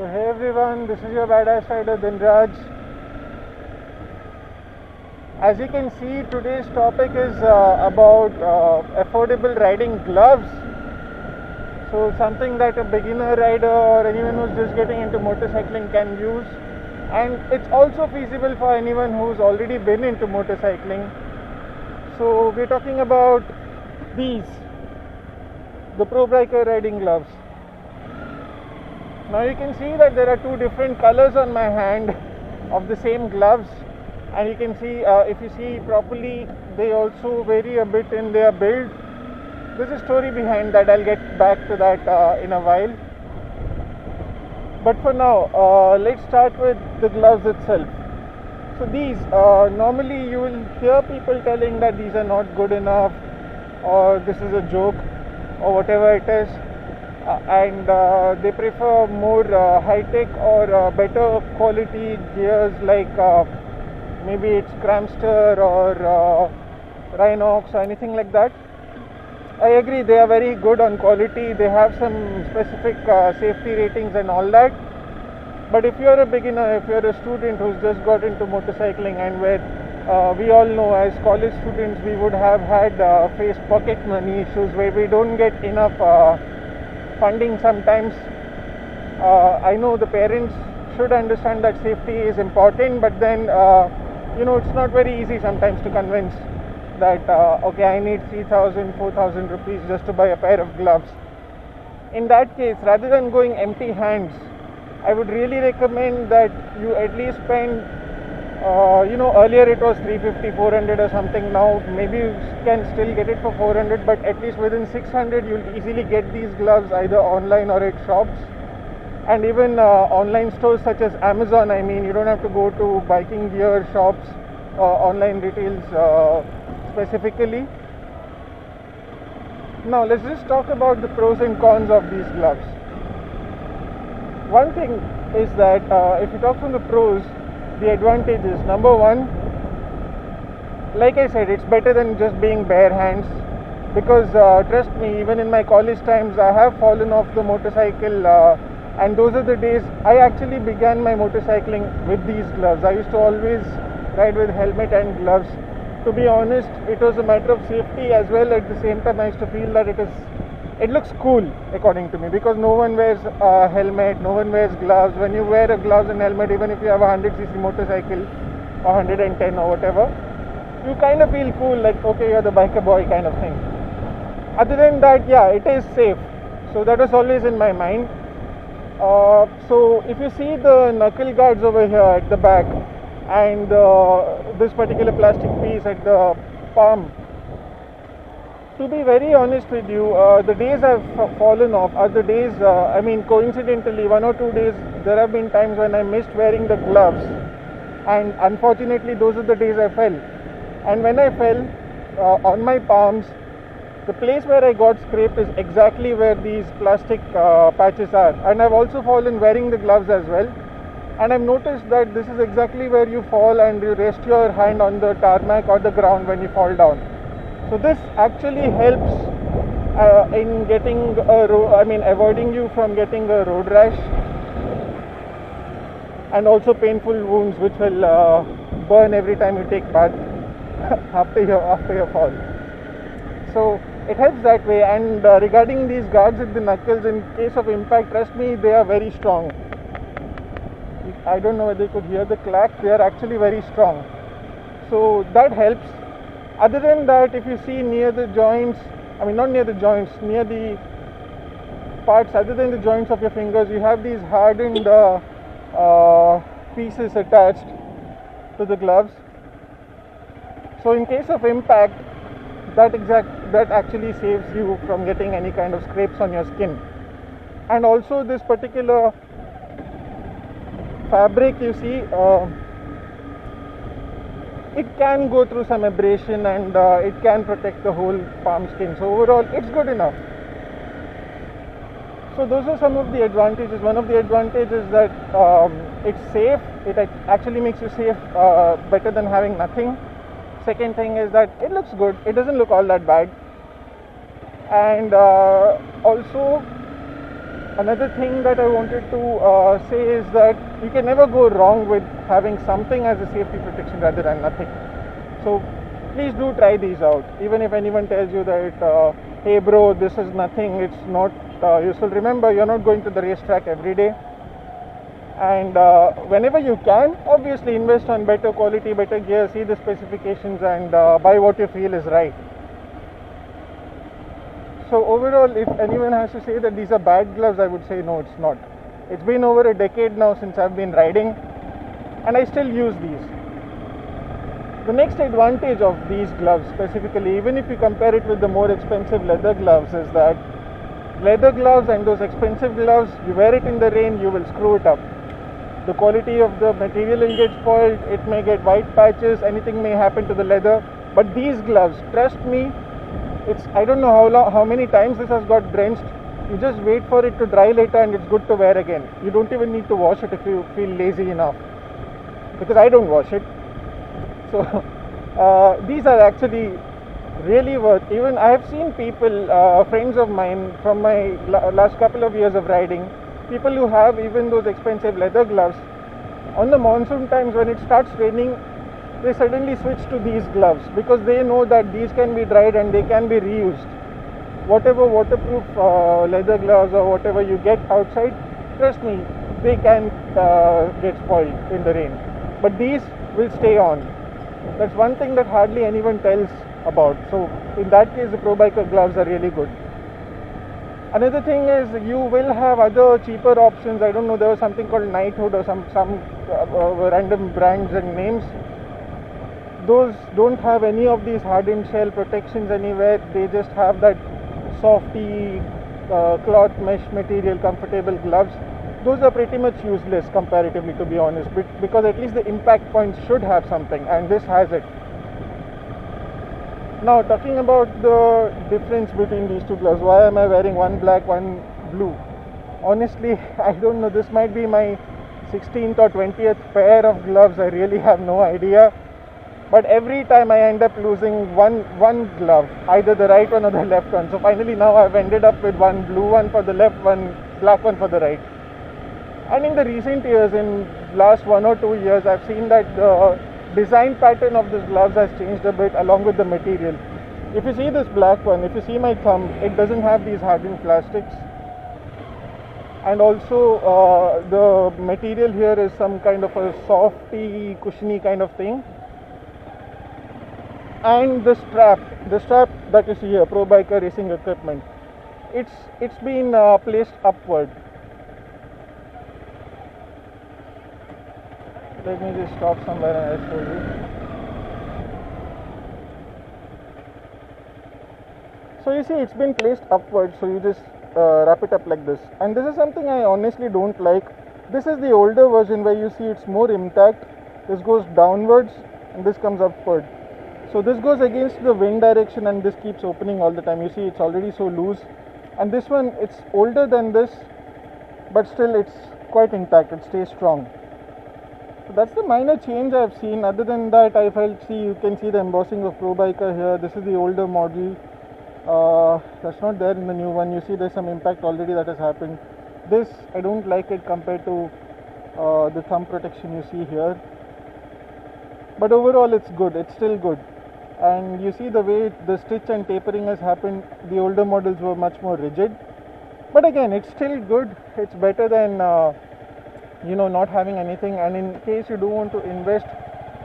Hey everyone, this is your badass rider Dinraj. As you can see, today's topic is about affordable riding gloves. So something that a beginner rider or anyone who's just getting into motorcycling can use, and it's also feasible for anyone who's already been into motorcycling. So we're talking about these, the Pro Biker riding gloves. Now you can see that there are two different colors on my hand of the same gloves, and you can see if you see properly, they also vary a bit in their build. There's a story behind that. I'll get back to that in a while. But for now, let's start with the gloves itself. So these, normally you will hear people telling that these are not good enough, or this is a joke, or whatever it is. And they prefer more high-tech or better quality gears like maybe it's Cramster or Rhinox or anything like that. I agree, they are very good on quality. They have some specific safety ratings and all that. But if you're a beginner, if you're a student who's just got into motorcycling, and where we all know as college students we would have had faced pocket money issues where we don't get enough funding sometimes. I know the parents should understand that safety is important, but then it's not very easy sometimes to convince that okay, I need 3,000, 4,000 rupees just to buy a pair of gloves. In that case, rather than going empty hands, I would really recommend that you at least spend earlier it was 350, 400 or something. Now maybe you can still get it for 400, but at least within 600 you'll easily get these gloves either online or at shops, and even online stores such as Amazon. I mean, you don't have to go to biking gear shops or online retails specifically. Now let's just talk about the pros and cons of these gloves. One thing is that if you talk from the pros, the advantages, number one, like I said, it's better than just being bare hands, because trust me, even in my college times I have fallen off the motorcycle, and those are the days I actually began my motorcycling with these gloves. I used to always ride with helmet and gloves. To be honest, it was a matter of safety as well. At the same time, I used to feel that it looks cool according to me, because no one wears a helmet, no one wears gloves. When you wear a gloves and helmet, even if you have a 100cc motorcycle or 110 or whatever, you kind of feel cool, like okay, you're the biker boy kind of thing. Other than that, yeah, it is safe, so that was always in my mind. So if you see the knuckle guards over here at the back, and this particular plastic piece at the palm, to be very honest with you, the days I've fallen off are the days, coincidentally, 1 or 2 days, there have been times when I missed wearing the gloves, and unfortunately those are the days I fell. And when I fell, on my palms, the place where I got scraped is exactly where these plastic patches are. And I've also fallen wearing the gloves as well. And I've noticed that this is exactly where you fall and you rest your hand on the tarmac or the ground when you fall down. So this actually helps in getting avoiding you from getting a road rash, and also painful wounds which will burn every time you take bath after your fall. So it helps that way. And regarding these guards at the knuckles, in case of impact, trust me, they are very strong. I don't know whether you could hear the clack. They are actually very strong. So that helps. Other than that, if you see near the joints, not near the joints, near the parts other than the joints of your fingers, you have these hardened pieces attached to the gloves. So in case of impact, that actually saves you from getting any kind of scrapes on your skin. And also this particular fabric, you see, it can go through some abrasion, and it can protect the whole palm skin. So overall, it's good enough. So those are some of the advantages. One of the advantages is that it's safe. It actually makes you safe better than having nothing. Second thing is that it looks good. It doesn't look all that bad. And also Another thing that I wanted to say is that you can never go wrong with having something as a safety protection rather than nothing. So please do try these out. Even if anyone tells you that, hey bro, this is nothing, it's not useful. Remember, you're not going to the racetrack every day. And whenever you can, obviously invest on better quality, better gear, see the specifications, and buy what you feel is right. So overall, if anyone has to say that these are bad gloves, I would say no, it's not. It's been over a decade now since I've been riding, and I still use these. The next advantage of these gloves specifically, even if you compare it with the more expensive leather gloves, is that leather gloves and those expensive gloves, you wear it in the rain, you will screw it up. The quality of the material will get spoiled, it may get white patches, anything may happen to the leather. But these gloves, trust me, I don't know how many times this has got drenched. You just wait for it to dry later and it's good to wear again. You don't even need to wash it if you feel lazy enough, because I don't wash it. So these are actually really worth. Even I have seen people, friends of mine from my last couple of years of riding, people who have even those expensive leather gloves, on the monsoon times when it starts raining, they suddenly switch to these gloves because they know that these can be dried and they can be reused. Whatever waterproof leather gloves or whatever you get outside, trust me, they can get spoiled in the rain. But these will stay on. That's one thing that hardly anyone tells about. So in that case, the Pro Biker gloves are really good. Another thing is you will have other cheaper options. I don't know, there was something called Knighthood or some random brands and names. Those don't have any of these hardened shell protections anywhere. They just have that softy cloth mesh material, comfortable gloves. Those are pretty much useless comparatively, to be honest, because at least the impact points should have something, and this has it. Now, talking about the difference between these two gloves, why am I wearing one black, one blue? Honestly, I don't know. This might be my 16th or 20th pair of gloves. I really have no idea. But every time I end up losing one glove, either the right one or the left one. So finally now I've ended up with one blue one for the left, one black one for the right. And in the recent years, in last 1 or 2 years, I've seen that the design pattern of these gloves has changed a bit along with the material. If you see this black one, if you see my thumb, it doesn't have these hardened plastics. And also the material here is some kind of a softy, cushiony kind of thing. And the strap that you see here, Pro Biker racing equipment, it's been placed upward. Let me just stop somewhere and I'll show you. So you see, it's been placed upward, so you just wrap it up like this. And this is something I honestly don't like. This is the older version where you see it's more intact. This goes downwards and this comes upward. So this goes against the wind direction and this keeps opening all the time. You see, it's already so loose. And this one, it's older than this, but still it's quite intact. It stays strong. So that's the minor change I've seen. Other than that, you can see the embossing of Pro Biker here. This is the older model. That's not there in the new one. You see there's some impact already that has happened. This, I don't like it compared to the thumb protection you see here. But overall it's good. It's still good. And you see the way the stitch and tapering has happened. The older models were much more rigid. But again, it's still good. It's better than not having anything. And in case you do want to invest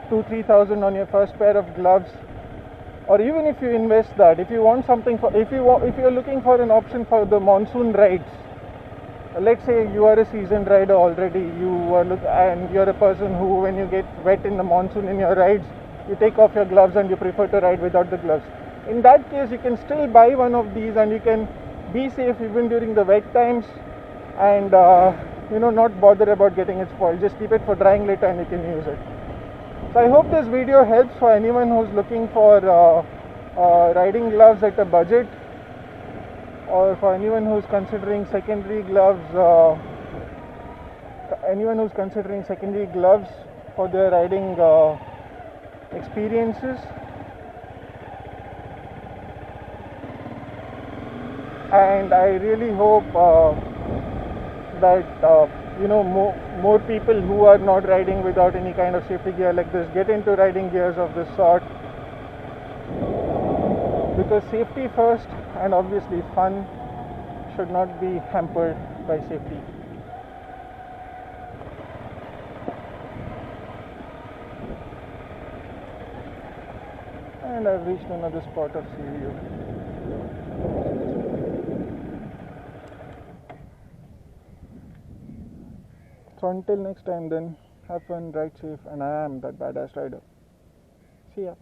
2,000-3,000 on your first pair of gloves, or even if you invest that, if you want something if you're looking for an option for the monsoon rides, let's say you are a seasoned rider already, and you're a person who, when you get wet in the monsoon in your rides, you take off your gloves and you prefer to ride without the gloves. In that case, you can still buy one of these and you can be safe even during the wet times, and not bother about getting it spoiled. Just keep it for drying later and you can use it. So I hope this video helps for anyone who's looking for riding gloves at a budget, or for anyone who's considering secondary gloves, for their riding experiences. And I really hope that more people who are not riding without any kind of safety gear like this get into riding gears of this sort, because safety first and obviously fun should not be hampered by safety. And I've reached another spot of sea view. So until next time then, have fun, ride safe, and I am that badass rider. See ya.